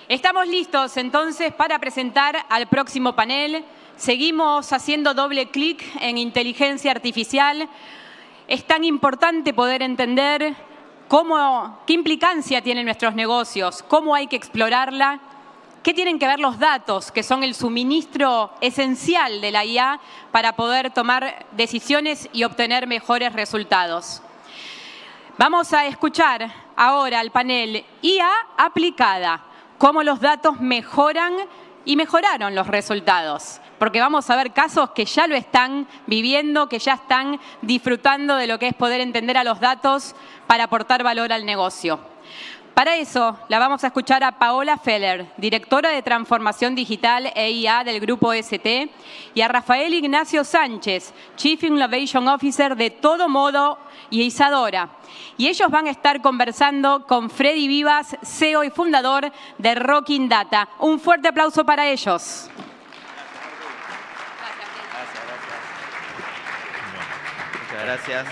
Estamos listos entonces para presentar al próximo panel. Seguimos haciendo doble clic en inteligencia artificial. Es tan importante poder entender qué implicancia tienen nuestros negocios, cómo hay que explorarla, qué tienen que ver los datos, que son el suministro esencial de la IA para poder tomar decisiones y obtener mejores resultados. Vamos a escuchar ahora al panel IA aplicada, cómo los datos mejoran y mejoraron los resultados. Porque vamos a ver casos que ya lo están viviendo, que ya están disfrutando de lo que es poder entender a los datos para aportar valor al negocio. Para eso la vamos a escuchar a Paola Feller, directora de Transformación Digital e IA del Grupo ST, y a Rafael Ignacio Sánchez, Chief Innovation Officer de Todo Modo y Isadora. Y ellos van a estar conversando con Freddy Vivas, CEO y fundador de Rocking Data. Un fuerte aplauso para ellos. Muchas gracias.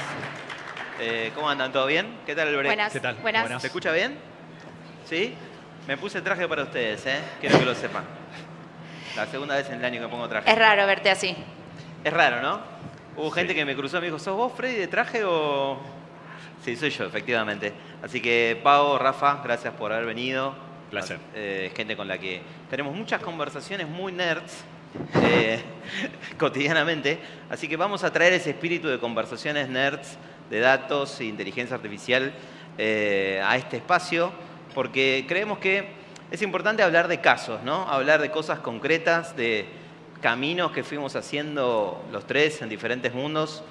¿Cómo andan? ¿Todo bien? ¿Qué tal el break? Buenas. ¿Qué tal? Buenas. ¿Se escucha bien? ¿Sí? Me puse traje para ustedes, ¿eh? Quiero que lo sepan. La segunda vez en el año que me pongo traje. Es raro verte así. Es raro, ¿no? Hubo gente que me cruzó y me dijo, ¿sos vos, Freddy, de traje o...? Sí, soy yo, efectivamente. Así que, Pau, Rafa, gracias por haber venido. Placer. Gente con la que tenemos muchas conversaciones muy nerds cotidianamente. Así que vamos a traer ese espíritu de conversaciones nerds, de datos e inteligencia artificial a este espacio, porque creemos que es importante hablar de casos, ¿no? Hablar de cosas concretas, de caminos que fuimos haciendo los tres en diferentes mundos.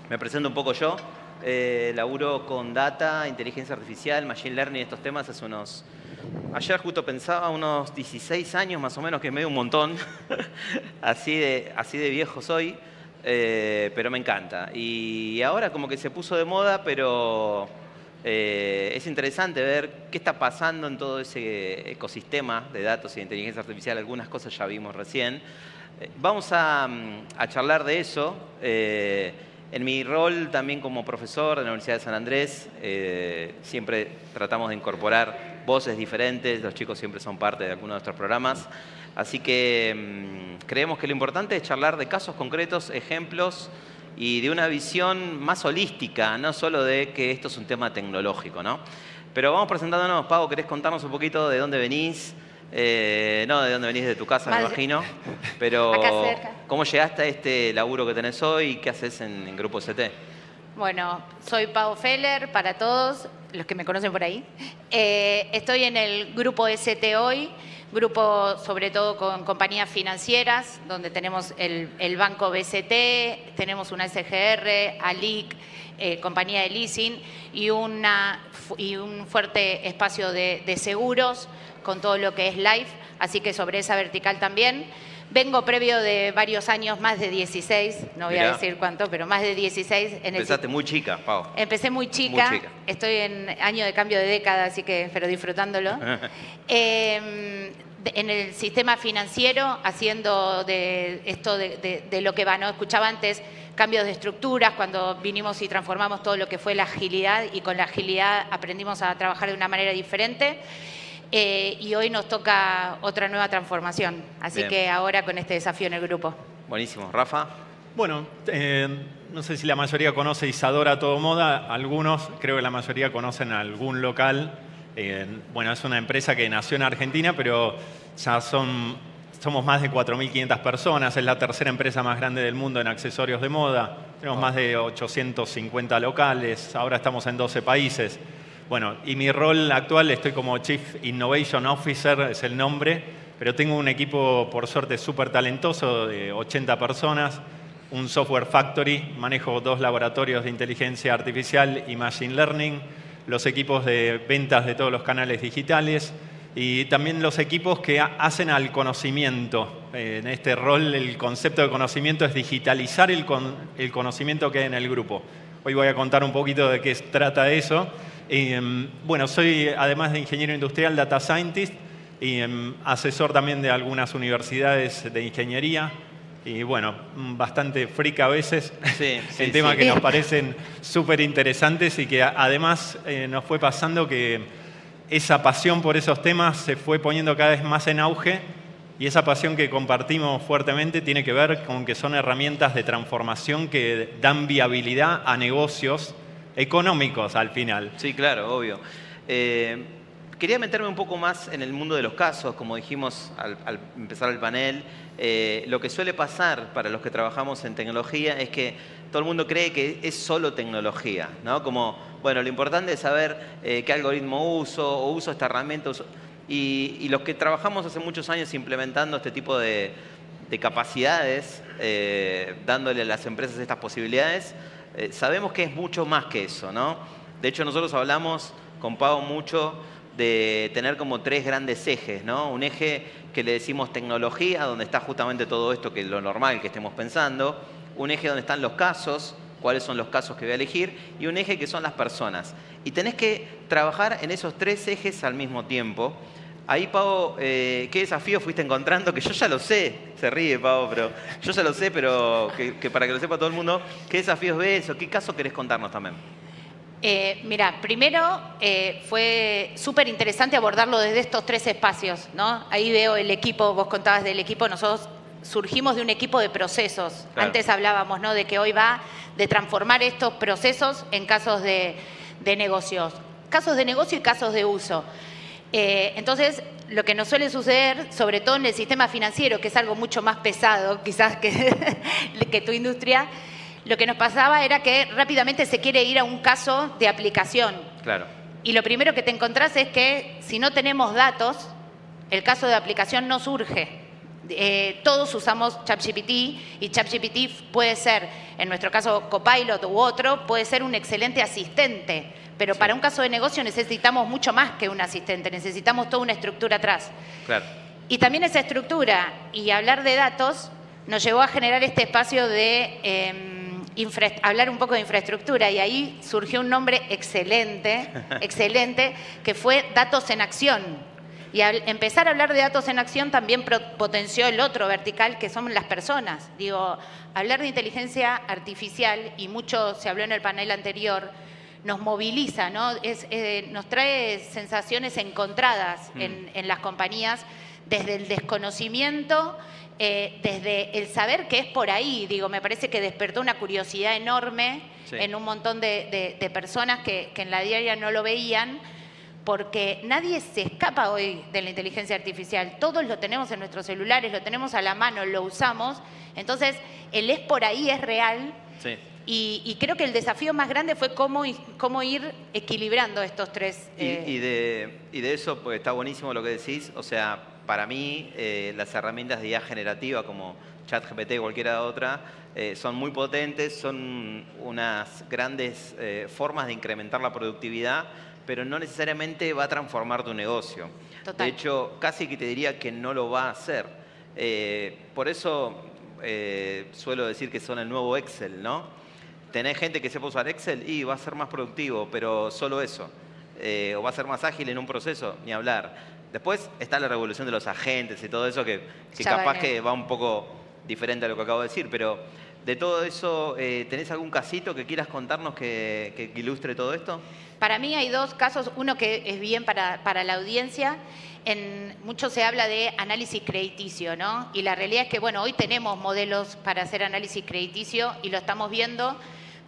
Me presento un poco yo. Laburo con data, inteligencia artificial, machine learning, estos temas hace unos... Ayer justo pensaba unos 16 años más o menos, que es medio un montón. así de viejo soy, pero me encanta. Y ahora como que se puso de moda, pero es interesante ver qué está pasando en todo ese ecosistema de datos y de inteligencia artificial. Algunas cosas ya vimos recién. Vamos a charlar de eso. En mi rol también como profesor de la Universidad de San Andrés, siempre tratamos de incorporar voces diferentes. Los chicos siempre son parte de algunos de nuestros programas. Así que creemos que lo importante es charlar de casos concretos, ejemplos y de una visión más holística, no solo de que esto es un tema tecnológico, ¿no? Pero vamos presentándonos. Pau, ¿querés contarnos un poquito de dónde venís? No de dónde venís, de tu casa, me imagino. Pero acá cerca. ¿Cómo llegaste a este laburo que tenés hoy y qué haces en Grupo ST? Bueno, soy Pau Feller para todos los que me conocen por ahí. Estoy en el Grupo ST hoy, grupo sobre todo con compañías financieras, donde tenemos el Banco BCT, tenemos una SGR, ALIC, compañía de leasing y un fuerte espacio de seguros con todo lo que es Life, así que sobre esa vertical también. Vengo previo de varios años, más de 16, no voy a decir cuánto, pero más de 16. Empezaste muy chica, Pau. Empecé muy chica, estoy en año de cambio de década, así que, pero disfrutándolo. En el sistema financiero, haciendo de esto de lo que va, ¿no? Escuchaba antes cambios de estructuras, cuando vinimos y transformamos todo lo que fue la agilidad, y con la agilidad aprendimos a trabajar de una manera diferente. Y hoy nos toca otra nueva transformación. Así que ahora con este desafío en el grupo. Buenísimo. ¿Rafa? Bueno, no sé si la mayoría conoce Isadora Todo Moda. Algunos, creo que la mayoría conocen algún local. Bueno, es una empresa que nació en Argentina, pero ya somos más de 4.500 personas. Es la tercera empresa más grande del mundo en accesorios de moda. Tenemos más de 850 locales. Ahora estamos en 12 países. Bueno, y mi rol actual, estoy como Chief Innovation Officer, es el nombre, pero tengo un equipo, por suerte, súper talentoso de 80 personas, un software factory, manejo 2 laboratorios de inteligencia artificial y machine learning, los equipos de ventas de todos los canales digitales y también los equipos que hacen al conocimiento. En este rol, el concepto de conocimiento es digitalizar el conocimiento que hay en el grupo. Hoy voy a contar un poquito de qué trata eso. Bueno, soy, además de ingeniero industrial, data scientist y asesor también de algunas universidades de ingeniería. Y bueno, bastante freak a veces, en temas que nos parecen súper interesantes y que además nos fue pasando que esa pasión por esos temas se fue poniendo cada vez más en auge y esa pasión que compartimos fuertemente tiene que ver con que son herramientas de transformación que dan viabilidad a negocios económicos al final. Sí, claro, obvio. Quería meterme un poco más en el mundo de los casos, como dijimos al empezar el panel. Lo que suele pasar para los que trabajamos en tecnología es que todo el mundo cree que es solo tecnología, ¿no? Como, bueno, lo importante es saber qué algoritmo uso o uso esta herramienta. Y los que trabajamos hace muchos años implementando este tipo de capacidades, dándole a las empresas estas posibilidades, sabemos que es mucho más que eso, ¿no? De hecho, nosotros hablamos con Pau mucho de tener como 3 grandes ejes, ¿no? Un eje que le decimos tecnología, donde está justamente todo esto que es lo normal que estemos pensando. Un eje donde están los casos, cuáles son los casos que voy a elegir. Y un eje que son las personas. Y tenés que trabajar en esos 3 ejes al mismo tiempo. Ahí, Pau, ¿qué desafío fuiste encontrando? Que yo ya lo sé, se ríe, Pau, pero yo ya lo sé, pero que para que lo sepa todo el mundo, ¿qué desafíos ves o qué caso querés contarnos también? Mira, primero fue súper interesante abordarlo desde estos 3 espacios, ¿no? Ahí veo el equipo, vos contabas del equipo, nosotros surgimos de un equipo de procesos. Claro. Antes hablábamos, ¿no?, de que hoy va de transformar estos procesos en casos de negocios. Casos de negocio y casos de uso. Entonces, lo que nos suele suceder, sobre todo en el sistema financiero, que es algo mucho más pesado quizás que tu industria, lo que nos pasaba era que rápidamente se quiere ir a un caso de aplicación. Claro. Y lo primero que te encontrás es que si no tenemos datos, el caso de aplicación no surge. Todos usamos ChatGPT y ChatGPT puede ser, en nuestro caso Copilot u otro, puede ser un excelente asistente. Pero sí, para un caso de negocio necesitamos mucho más que un asistente, necesitamos toda una estructura atrás. Claro. Y también esa estructura y hablar de datos nos llevó a generar este espacio de hablar un poco de infraestructura y ahí surgió un nombre excelente, excelente, que fue Datos en Acción. Y al empezar a hablar de datos en acción también potenció el otro vertical, que son las personas. Digo, hablar de inteligencia artificial, y mucho se habló en el panel anterior, nos moviliza, ¿no? Nos trae sensaciones encontradas en las compañías, desde el desconocimiento, desde el saber que es por ahí. Digo, me parece que despertó una curiosidad enorme en un montón de personas que en la diaria no lo veían, porque nadie se escapa hoy de la inteligencia artificial. Todos lo tenemos en nuestros celulares, lo tenemos a la mano, lo usamos. Entonces, el es por ahí es real. Sí. Y creo que el desafío más grande fue cómo ir equilibrando estos 3. Y de eso, pues está buenísimo lo que decís. O sea, para mí, las herramientas de IA generativa como ChatGPT o cualquiera otra son muy potentes, son unas grandes formas de incrementar la productividad, pero no necesariamente va a transformar tu negocio. Total. De hecho, casi que te diría que no lo va a hacer. Por eso suelo decir que son el nuevo Excel, ¿no? Tenés gente que sepa usar Excel y va a ser más productivo, pero solo eso. O va a ser más ágil en un proceso, ni hablar. Después está la revolución de los agentes y todo eso que capaz que va un poco diferente a lo que acabo de decir, pero de todo eso, ¿tenés algún casito que quieras contarnos que ilustre todo esto? Para mí hay 2 casos, uno que es bien para la audiencia. Mucho se habla de análisis crediticio, ¿no? Y la realidad es que, bueno, hoy tenemos modelos para hacer análisis crediticio y lo estamos viendo,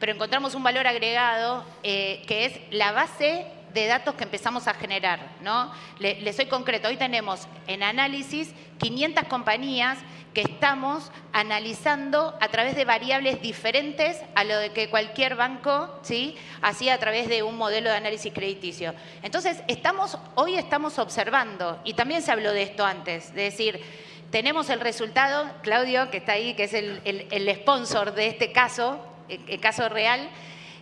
pero encontramos un valor agregado que es la base de datos que empezamos a generar, ¿no? Les soy concreto, hoy tenemos en análisis 500 compañías que estamos analizando a través de variables diferentes a lo de que cualquier banco, ¿sí?, hacía a través de un modelo de análisis crediticio. Entonces, hoy estamos observando, y también se habló de esto antes, de decir, tenemos el resultado, Claudio, que está ahí, que es el sponsor de este caso, el caso real.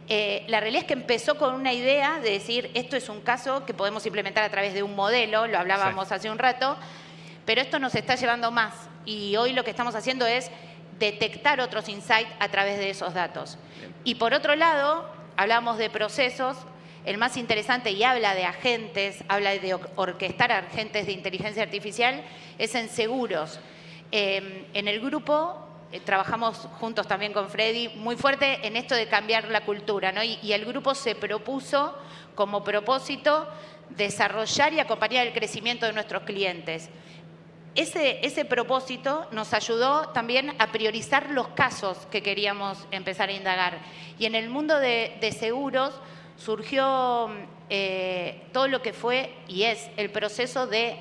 La realidad es que empezó con una idea de decir, esto es un caso que podemos implementar a través de un modelo, lo hablábamos hace un rato, pero esto nos está llevando más. Y hoy lo que estamos haciendo es detectar otros insights a través de esos datos. Bien. Y por otro lado, hablamos de procesos, el más interesante, y habla de agentes, habla de orquestar agentes de inteligencia artificial, es en seguros. En el grupo trabajamos juntos también con Freddy, muy fuerte en esto de cambiar la cultura, ¿no? Y el grupo se propuso como propósito desarrollar y acompañar el crecimiento de nuestros clientes. Ese propósito nos ayudó también a priorizar los casos que queríamos empezar a indagar. Y en el mundo de seguros surgió todo lo que fue y es el proceso de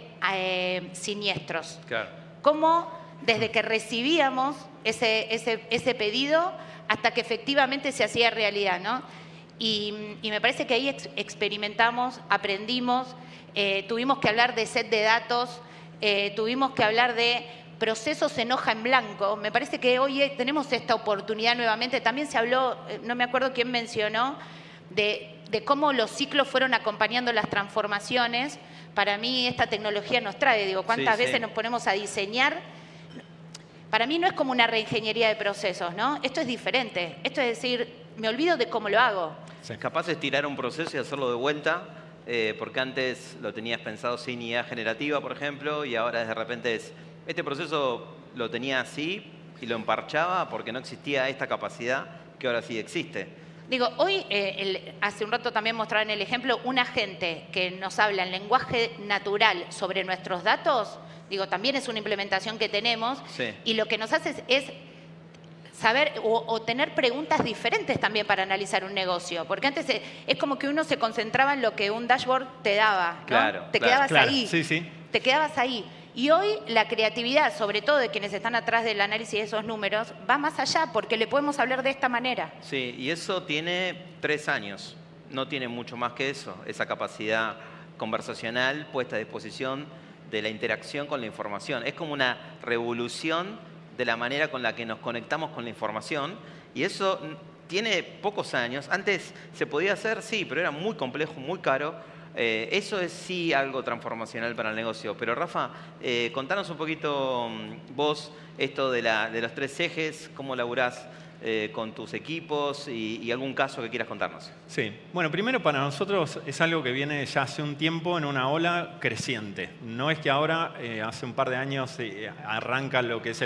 siniestros. Claro. Cómo desde que recibíamos ese pedido hasta que efectivamente se hacía realidad, ¿no? Y me parece que ahí experimentamos, aprendimos, tuvimos que hablar de set de datos, tuvimos que hablar de procesos en hoja en blanco. Me parece que hoy tenemos esta oportunidad nuevamente. También se habló, no me acuerdo quién mencionó, de cómo los ciclos fueron acompañando las transformaciones. Para mí esta tecnología nos trae, digo, ¿cuántas veces nos ponemos a diseñar? Para mí no es como una reingeniería de procesos, ¿no? Esto es diferente. Esto es decir, me olvido de cómo lo hago. Sí. Capaz de estirar un proceso y hacerlo de vuelta, porque antes lo tenías pensado sin IA generativa, por ejemplo, y ahora de repente este proceso lo tenía así y lo emparchaba porque no existía esta capacidad que ahora sí existe. Digo, hoy, hace un rato también mostraba en el ejemplo, un agente que nos habla en lenguaje natural sobre nuestros datos, digo, también es una implementación que tenemos, sí. Y lo que nos hace es saber o tener preguntas diferentes también para analizar un negocio. Porque antes es como que uno se concentraba en lo que un dashboard te daba, ¿no? Claro, te quedabas ahí. Sí, sí. Te quedabas ahí. Y hoy la creatividad, sobre todo de quienes están atrás del análisis de esos números, va más allá porque le podemos hablar de esta manera. Sí, y eso tiene 3 años. No tiene mucho más que eso. Esa capacidad conversacional puesta a disposición de la interacción con la información. Es como una revolución de la manera con la que nos conectamos con la información, y eso tiene pocos años. Antes se podía hacer, sí, pero era muy complejo, muy caro. Eso es sí algo transformacional para el negocio. Pero Rafa, contanos un poquito vos esto de los 3 ejes, cómo laburás con tus equipos y algún caso que quieras contarnos. Sí, bueno, primero para nosotros es algo que viene ya hace un tiempo en una ola creciente. No es que ahora, hace un par de años, arranca lo que es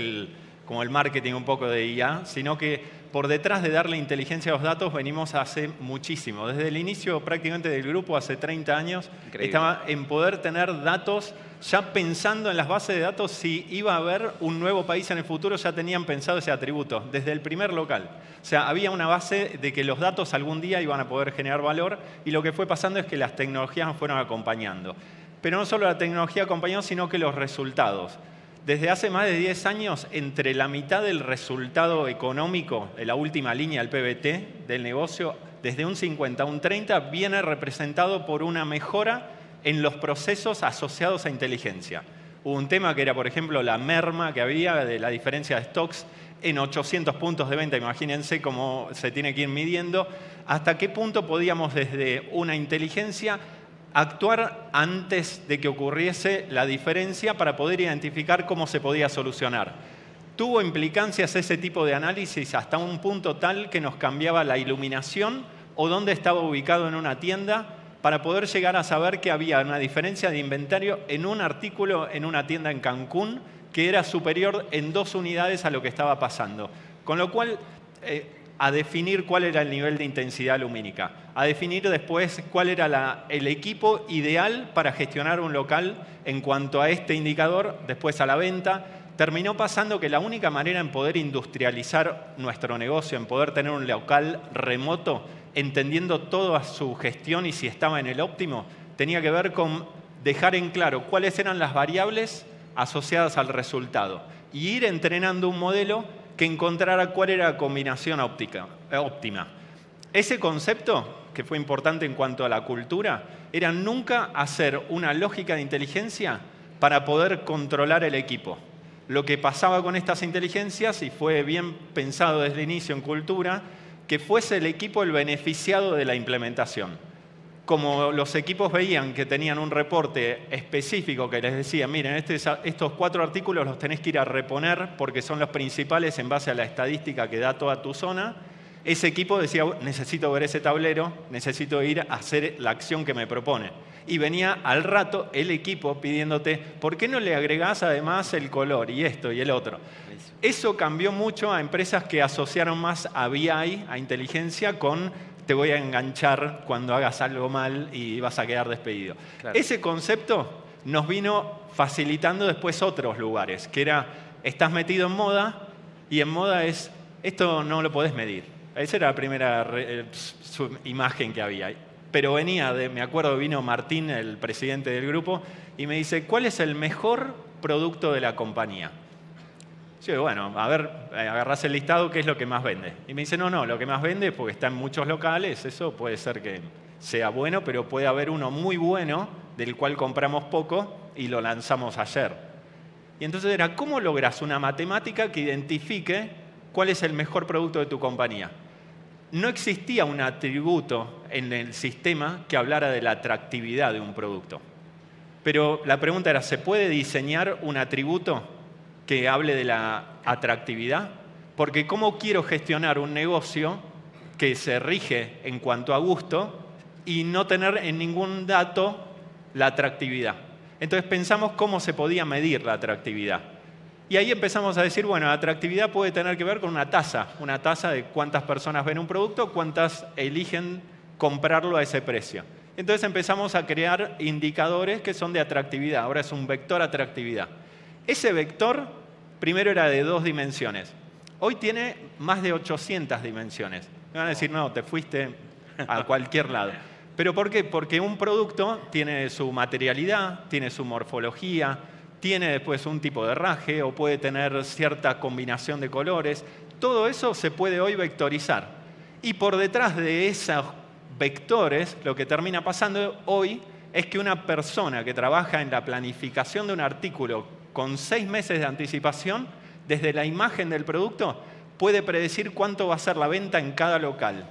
como el marketing un poco de IA, sino que por detrás de darle inteligencia a los datos venimos hace muchísimo. Desde el inicio prácticamente del grupo, hace 30 años, Increíble. Estaba en poder tener datos, ya pensando en las bases de datos, si iba a haber un nuevo país en el futuro, ya tenían pensado ese atributo, desde el primer local. O sea, había una base de que los datos algún día iban a poder generar valor, y lo que fue pasando es que las tecnologías nos fueron acompañando. Pero no solo la tecnología acompañó, sino que los resultados. Desde hace más de 10 años, entre la mitad del resultado económico, de la última línea del PBT del negocio, desde un 50 a un 30, viene representado por una mejora en los procesos asociados a inteligencia. Hubo un tema que era, por ejemplo, la merma que había de la diferencia de stocks en 800 puntos de venta. Imagínense cómo se tiene que ir midiendo. ¿Hasta qué punto podíamos, desde una inteligencia, actuar antes de que ocurriese la diferencia para poder identificar cómo se podía solucionar? Tuvo implicancias ese tipo de análisis hasta un punto tal que nos cambiaba la iluminación o dónde estaba ubicado en una tienda para poder llegar a saber que había una diferencia de inventario en un artículo en una tienda en Cancún que era superior en 2 unidades a lo que estaba pasando. Con lo cual, a definir cuál era el nivel de intensidad lumínica, a definir después cuál era el equipo ideal para gestionar un local en cuanto a este indicador, después a la venta. Terminó pasando que la única manera en poder industrializar nuestro negocio, en poder tener un local remoto, entendiendo toda su gestión y si estaba en el óptimo, tenía que ver con dejar en claro cuáles eran las variables asociadas al resultado y ir entrenando un modelo que encontrara cuál era la combinación óptima. Ese concepto, que fue importante en cuanto a la cultura, era nunca hacer una lógica de inteligencia para poder controlar el equipo. Lo que pasaba con estas inteligencias, y fue bien pensado desde el inicio en cultura, que fuese el equipo el beneficiado de la implementación. Como los equipos veían que tenían un reporte específico que les decía, miren, estos 4 artículos los tenés que ir a reponer porque son los principales en base a la estadística que da toda tu zona, ese equipo decía, necesito ver ese tablero, necesito ir a hacer la acción que me propone. Y venía al rato el equipo pidiéndote, ¿por qué no le agregás además el color y esto y el otro? Eso cambió mucho a empresas que asociaron más a BI, a inteligencia, con te voy a enganchar cuando hagas algo mal y vas a quedar despedido. Claro. Ese concepto nos vino facilitando después otros lugares, que era, estás metido en moda y en moda es, esto no lo podés medir. Esa era la primera imagen que había. Pero venía me acuerdo, vino Martín, el presidente del grupo, y me dice, ¿cuál es el mejor producto de la compañía? Yo digo, bueno, a ver, agarrás el listado, ¿qué es lo que más vende? Y me dice, no, lo que más vende, porque está en muchos locales, eso puede ser que sea bueno, pero puede haber uno muy bueno, del cual compramos poco y lo lanzamos ayer. Y entonces era, ¿cómo logras una matemática que identifique cuál es el mejor producto de tu compañía? No existía un atributo en el sistema que hablara de la atractividad de un producto. Pero la pregunta era, ¿se puede diseñar un atributo que hable de la atractividad? Porque ¿cómo quiero gestionar un negocio que se rige en cuanto a gusto y no tener en ningún dato la atractividad? Entonces pensamos cómo se podía medir la atractividad. Y ahí empezamos a decir, bueno, la atractividad puede tener que ver con una tasa de cuántas personas ven un producto, cuántas eligen comprarlo a ese precio. Entonces empezamos a crear indicadores que son de atractividad. Ahora es un vector atractividad. Ese vector primero era de 2 dimensiones. Hoy tiene más de 800 dimensiones. Me van a decir, no, te fuiste a cualquier lado. ¿Pero por qué? Porque un producto tiene su materialidad, tiene su morfología, tiene después un tipo de herraje o puede tener cierta combinación de colores. Todo eso se puede hoy vectorizar. Y por detrás de esos vectores, lo que termina pasando hoy es que una persona que trabaja en la planificación de un artículo con 6 meses de anticipación, desde la imagen del producto, puede predecir cuánto va a ser la venta en cada local.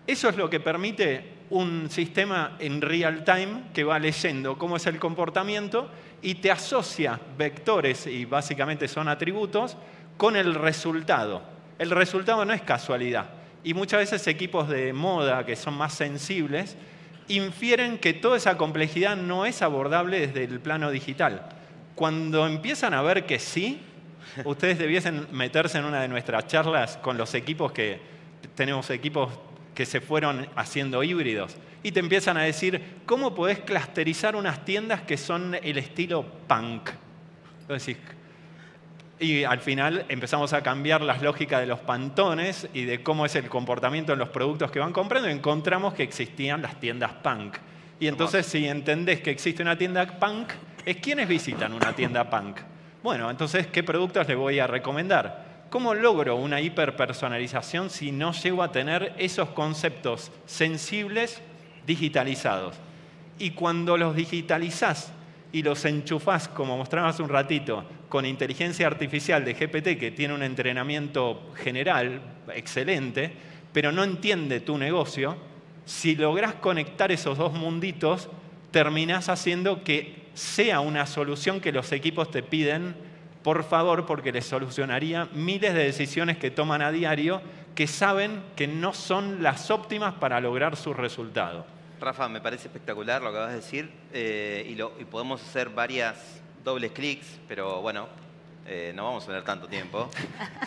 Eso es lo que permite un sistema en real time que va leyendo cómo es el comportamiento y te asocia vectores, y básicamente son atributos, con el resultado. El resultado no es casualidad. Y muchas veces equipos de moda que son más sensibles infieren que toda esa complejidad no es abordable desde el plano digital. Cuando empiezan a ver que sí, ustedes debiesen meterse en una de nuestras charlas con los equipos que tenemos equipos que se fueron haciendo híbridos y te empiezan a decir cómo podés clusterizar unas tiendas que son el estilo punk. Entonces, y al final empezamos a cambiar las lógicas de los pantones y de cómo es el comportamiento en los productos que van comprando y encontramos que existían las tiendas punk. Y entonces si entendés que existe una tienda punk, es quiénes visitan una tienda punk. Bueno, entonces, ¿qué productos les voy a recomendar? ¿Cómo logro una hiperpersonalización si no llego a tener esos conceptos sensibles digitalizados? Y cuando los digitalizás y los enchufás, como mostraba hace un ratito, con inteligencia artificial de GPT, que tiene un entrenamiento general excelente, pero no entiende tu negocio, si lográs conectar esos dos munditos, terminás haciendo que sea una solución que los equipos te piden, por favor, porque les solucionaría miles de decisiones que toman a diario que saben que no son las óptimas para lograr sus resultados. Rafa, me parece espectacular lo que vas a decir y podemos hacer varias dobles clics, pero bueno, no vamos a tener tanto tiempo.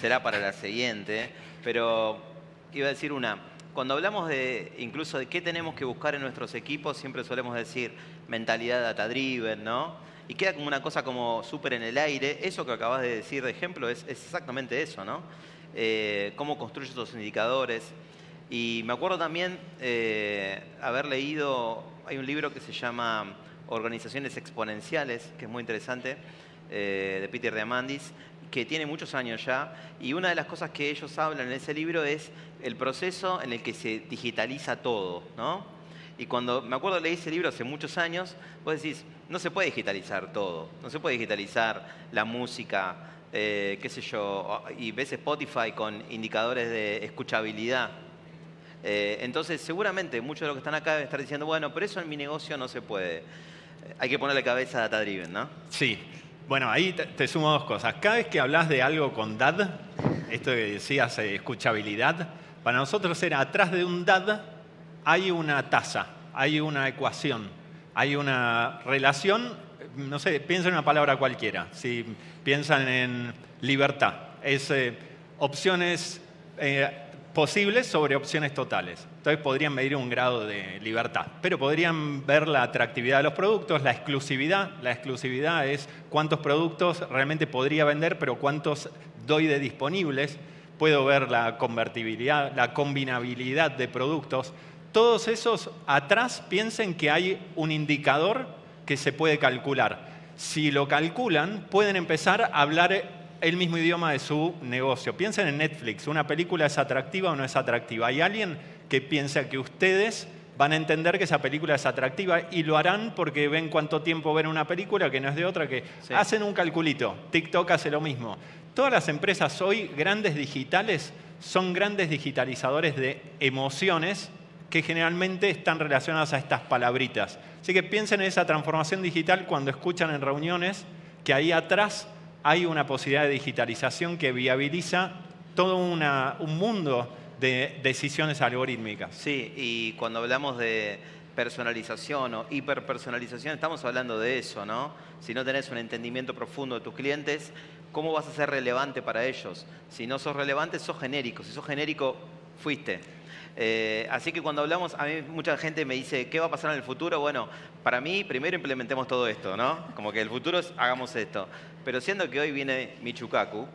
Será para la siguiente. Pero iba a decir cuando hablamos incluso de qué tenemos que buscar en nuestros equipos, siempre solemos decir mentalidad data-driven, ¿no? Y queda como una cosa como súper en el aire. Eso que acabas de decir de ejemplo es exactamente eso, ¿no? Cómo construyes esos indicadores. Y me acuerdo también haber leído, hay un libro que se llama Organizaciones Exponenciales, que es muy interesante, de Peter Diamandis, que tiene muchos años ya. Y una de las cosas que ellos hablan en ese libro es el proceso en el que se digitaliza todo, ¿no? Y cuando me acuerdo leí ese libro hace muchos años, vos decís, no se puede digitalizar todo, no se puede digitalizar la música, qué sé yo, y ves Spotify con indicadores de escuchabilidad. Entonces, seguramente muchos de los que están acá deben estar diciendo, bueno, pero eso en mi negocio no se puede. Hay que ponerle cabeza a data-driven, ¿no? Sí. Bueno, ahí te sumo dos cosas. Cada vez que hablas de algo con DAD, esto que decías, escuchabilidad, para nosotros era atrás de un DAD hay una tasa, hay una ecuación, hay una relación, no sé, piensa en una palabra cualquiera. Si piensan en libertad, es opciones posibles sobre opciones totales. Entonces podrían medir un grado de libertad, pero podrían ver la atractividad de los productos, la exclusividad. La exclusividad es cuántos productos realmente podría vender, pero cuántos doy de disponibles. Puedo ver la convertibilidad, la combinabilidad de productos. Todos esos atrás piensen que hay un indicador que se puede calcular. Si lo calculan, pueden empezar a hablar el mismo idioma de su negocio. Piensen en Netflix. ¿Una película es atractiva o no es atractiva? Hay alguien que piensa que ustedes van a entender que esa película es atractiva y lo harán porque ven cuánto tiempo ven una película, que no es de otra, que sí. Hacen un calculito. TikTok hace lo mismo. Todas las empresas hoy, grandes digitales, son grandes digitalizadores de emociones que generalmente están relacionadas a estas palabritas. Así que piensen en esa transformación digital cuando escuchan en reuniones que ahí atrás hay una posibilidad de digitalización que viabiliza todo un mundo de decisiones algorítmicas. Sí, y cuando hablamos de personalización o hiperpersonalización, estamos hablando de eso, ¿no? Si no tenés un entendimiento profundo de tus clientes, ¿cómo vas a ser relevante para ellos? Si no sos relevante, sos genérico. Si sos genérico, fuiste. Así que cuando hablamos, a mí mucha gente me dice, ¿qué va a pasar en el futuro? Bueno, para mí, primero implementemos todo esto, ¿no? Como que el futuro es, hagamos esto. Pero siendo que hoy viene Michukaku,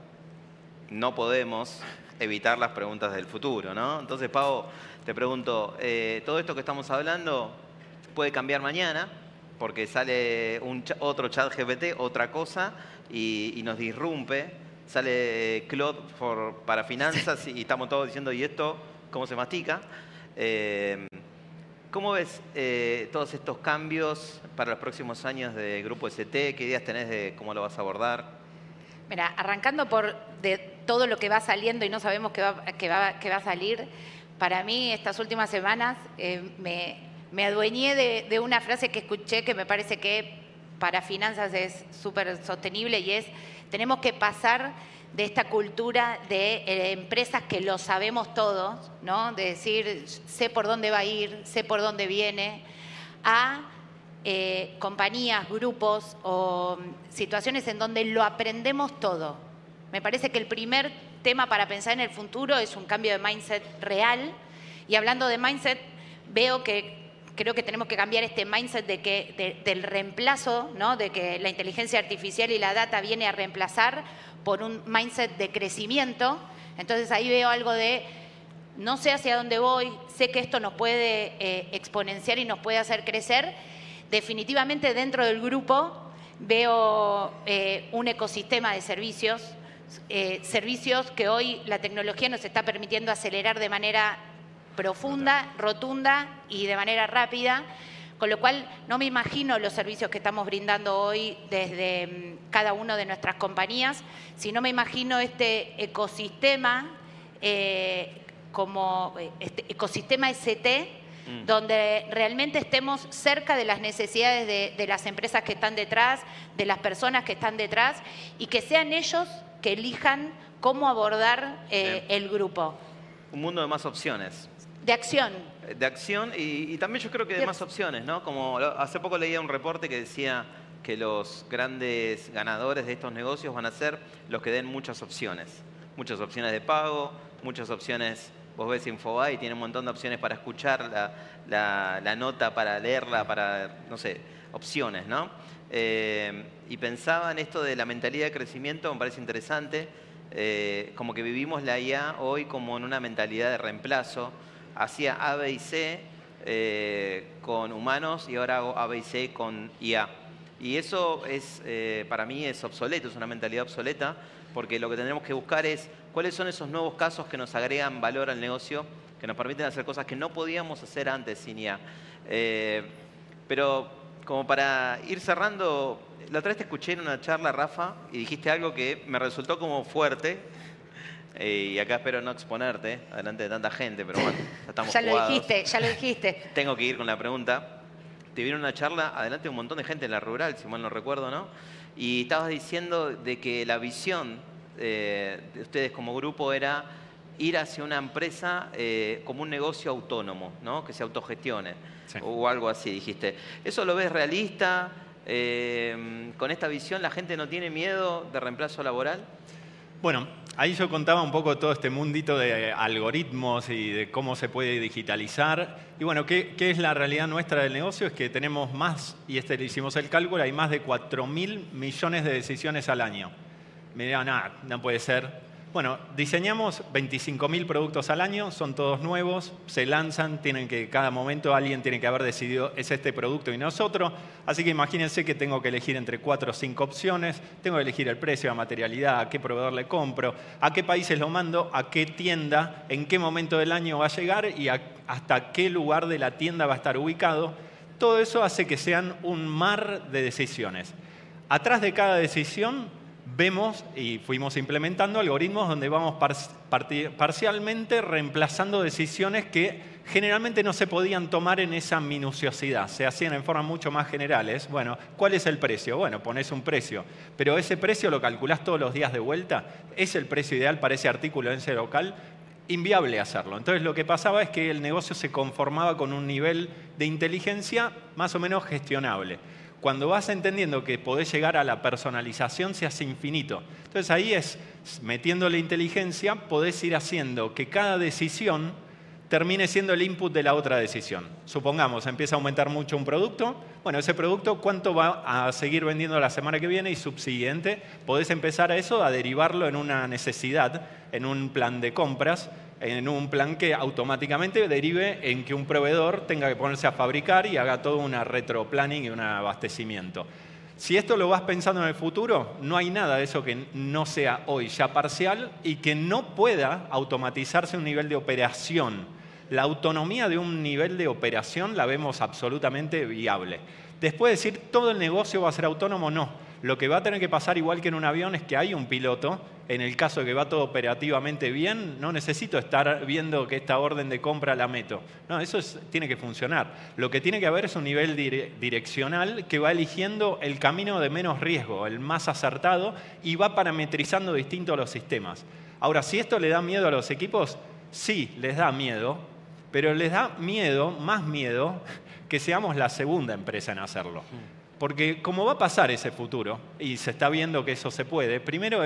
no podemos evitar las preguntas del futuro, ¿no? Entonces, Pau, te pregunto, todo esto que estamos hablando puede cambiar mañana, porque sale otro chat GPT, otra cosa, y nos disrumpe. Sale Claude para finanzas y estamos todos diciendo, ¿y esto cómo se mastica? ¿Cómo ves todos estos cambios para los próximos años de Grupo ST? ¿Qué ideas tenés de cómo lo vas a abordar? Mira, arrancando de todo lo que va saliendo y no sabemos qué va a salir, para mí estas últimas semanas me adueñé de una frase que escuché que me parece que para finanzas es súper sostenible y es, tenemos que pasar de esta cultura de empresas que lo sabemos todos, ¿no? De decir, sé por dónde va a ir, sé por dónde viene, a compañías, grupos o situaciones en donde lo aprendemos todo. Me parece que el primer tema para pensar en el futuro es un cambio de mindset real. Y hablando de mindset, creo que tenemos que cambiar este mindset del reemplazo, ¿no? De que la inteligencia artificial y la data viene a reemplazar por un mindset de crecimiento. Entonces ahí veo algo de, no sé hacia dónde voy, sé que esto nos puede exponenciar y nos puede hacer crecer. Definitivamente dentro del grupo veo un ecosistema de servicios, servicios que hoy la tecnología nos está permitiendo acelerar de manera profunda, rotunda y de manera rápida, con lo cual no me imagino los servicios que estamos brindando hoy desde cada una de nuestras compañías, sino me imagino este ecosistema como este ecosistema ST, donde realmente estemos cerca de las necesidades de las empresas que están detrás, de las personas que están detrás, y que sean ellos que elijan cómo abordar el grupo. Un mundo de más opciones. De acción. De acción y también yo creo que de más opciones, ¿no? Como hace poco leía un reporte que decía que los grandes ganadores de estos negocios van a ser los que den muchas opciones. Muchas opciones de pago, muchas opciones, vos ves Infobae y tiene un montón de opciones para escuchar la nota, para leerla, para, no sé, opciones, ¿no? Y pensaba en esto de la mentalidad de crecimiento, me parece interesante, como que vivimos la IA hoy como en una mentalidad de reemplazo. Hacía A, B y C con humanos y ahora hago A, B y C con IA. Y eso es, para mí es obsoleto, es una mentalidad obsoleta, porque lo que tenemos que buscar es cuáles son esos nuevos casos que nos agregan valor al negocio, que nos permiten hacer cosas que no podíamos hacer antes sin IA. Pero como para ir cerrando, la otra vez te escuché en una charla, Rafa, y dijiste algo que me resultó como fuerte. Y acá espero no exponerte delante de tanta gente, pero bueno, ya estamos jugados. Ya lo dijiste. Tengo que ir con la pregunta. Te vieron una charla, adelante de un montón de gente en la rural, si mal no recuerdo, ¿no? Y estabas diciendo de que la visión de ustedes como grupo era ir hacia una empresa como un negocio autónomo, ¿no? Que se autogestione, sí. O algo así, dijiste. ¿Eso lo ves realista? ¿Con esta visión la gente no tiene miedo de reemplazo laboral? Bueno, ahí yo contaba un poco todo este mundito de algoritmos y de cómo se puede digitalizar. Y bueno, ¿qué es la realidad nuestra del negocio? Es que tenemos más, y le hicimos el cálculo, hay más de 4.000 millones de decisiones al año. Me dirán, no puede ser. Bueno, diseñamos 25.000 productos al año, son todos nuevos, se lanzan, cada momento alguien tiene que haber decidido es este producto y nosotros. Así que imagínense que tengo que elegir entre 4 o 5 opciones, tengo que elegir el precio, la materialidad, a qué proveedor le compro, a qué países lo mando, a qué tienda, en qué momento del año va a llegar y hasta qué lugar de la tienda va a estar ubicado. Todo eso hace que sean un mar de decisiones. Atrás de cada decisión vemos y fuimos implementando algoritmos donde vamos parcialmente reemplazando decisiones que generalmente no se podían tomar en esa minuciosidad, se hacían en formas mucho más generales. Bueno, ¿cuál es el precio? Bueno, pones un precio, pero ese precio lo calculás todos los días de vuelta, ¿es el precio ideal para ese artículo en ese local? Inviable hacerlo. Entonces lo que pasaba es que el negocio se conformaba con un nivel de inteligencia más o menos gestionable. Cuando vas entendiendo que podés llegar a la personalización, se hace infinito. Entonces ahí metiéndole inteligencia, podés ir haciendo que cada decisión termine siendo el input de la otra decisión. Supongamos, empieza a aumentar mucho un producto. Bueno, ese producto, ¿cuánto va a seguir vendiendo la semana que viene y subsiguiente? Podés empezar a eso, a derivarlo en una necesidad, en un plan de compras, en un plan que automáticamente derive en que un proveedor tenga que ponerse a fabricar y haga todo una retroplanning y un abastecimiento. Si esto lo vas pensando en el futuro, no hay nada de eso que no sea hoy ya parcial y que no pueda automatizarse a un nivel de operación. La autonomía de un nivel de operación la vemos absolutamente viable. Después de decir, ¿todo el negocio va a ser autónomo? No. Lo que va a tener que pasar, igual que en un avión, es que hay un piloto. En el caso de que va todo operativamente bien, no necesito estar viendo que esta orden de compra la meto. No, eso tiene que funcionar. Lo que tiene que haber es un nivel direccional que va eligiendo el camino de menos riesgo, el más acertado, y va parametrizando distintos los sistemas. Ahora, si esto le da miedo a los equipos, sí, les da miedo, pero les da miedo, más miedo, que seamos la segunda empresa en hacerlo. Porque como va a pasar ese futuro, y se está viendo que eso se puede, primero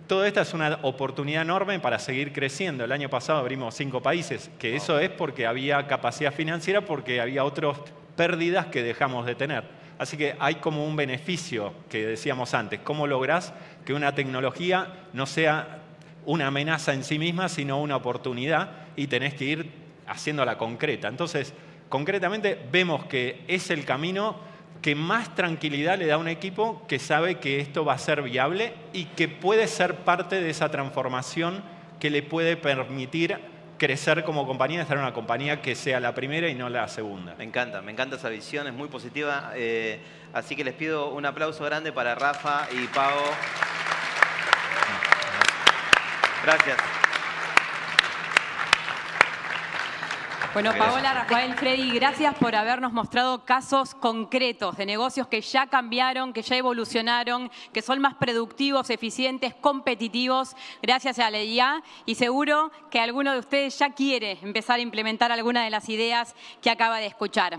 todo esto es una oportunidad enorme para seguir creciendo. El año pasado abrimos 5 países, que eso es porque había capacidad financiera, porque había otras pérdidas que dejamos de tener. Así que hay como un beneficio que decíamos antes. ¿Cómo lográs que una tecnología no sea una amenaza en sí misma, sino una oportunidad? Y tenés que ir haciéndola concreta. Entonces, concretamente vemos que es el camino que más tranquilidad le da a un equipo que sabe que esto va a ser viable y que puede ser parte de esa transformación que le puede permitir crecer como compañía, estar en una compañía que sea la primera y no la segunda. Me encanta esa visión, es muy positiva. Así que les pido un aplauso grande para Rafa y Pau. Gracias. Bueno, Paola, Rafael, Freddy, gracias por habernos mostrado casos concretos de negocios que ya cambiaron, que ya evolucionaron, que son más productivos, eficientes, competitivos, gracias a la IA. Y seguro que alguno de ustedes ya quiere empezar a implementar alguna de las ideas que acaba de escuchar.